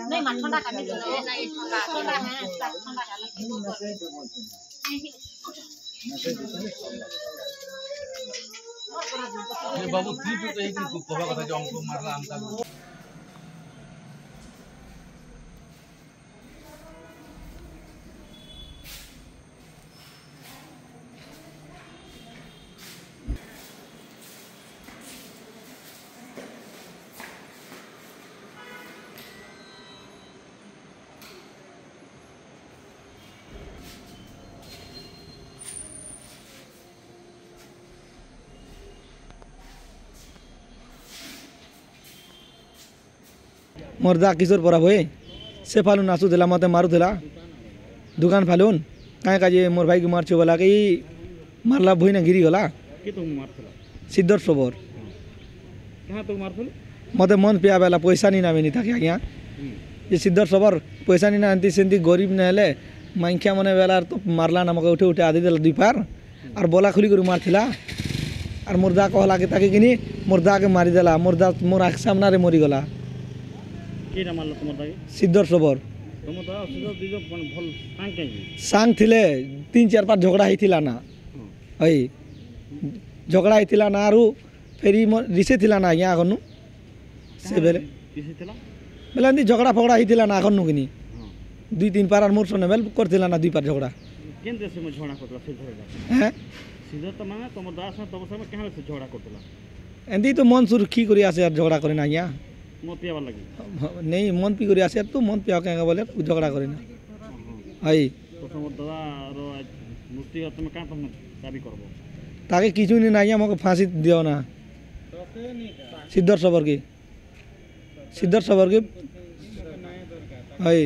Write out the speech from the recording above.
नहीं मन ठंडा करने दो नहीं ठंडा है ठंडा ये बाबू दीप तो एक दिन कोबा कथा जो हमको मारला हमका मोरदा किशोर परा भए से फालून नाचुला मत मारुला दुकान फालून कहीं का मोर भाई की मार्च बोला कि मारला भई ना गिरी गला सिद्धर सबर मत मन पिया बेला पैसा नहीं ना बेनी था आज्ञा ये सिद्धर सबर पैसा नहीं ना आंती सेंती गरीब न हेले माइखिया मन बेला तो मारला ना मके उठे उठे आदि देला दुई पार और बोला खुली कर मारथिला और मुर्दा कहला कि ताके किनी मुर्दा के मारी देला मुर्दा मोर आँख सामना रे मरी गला सिद्धर सबर सांग थिले 3-4 झगड़ा होता ना हई झगड़ा होता ना आरु फेरी रिसे थिला ना आज्ञा आगनु से बेले बेला एंती झगड़ा फगड़ा होता ना आगनु किनी 2-3 पार मोर सने बेल करथिला ना 2 पार झगड़ा केंद्र से झगड़ा करतला हैं सीधा त माने तुम दास न तब समय कहां से झगड़ा करतला एंती तो मन सुर की करी आसे झगड़ा करे ना आज्ञा मो पियावा लगी नहीं मन पी करी आसे तो मन पिया के बोले झगड़ा करे ना हई तो तुम दादा रो मुक्ति तुम का तुम दाबी करबो ताके किछु नहीं ना आज्ञा मके फांसी दियो ना सिद्धर सबर की हई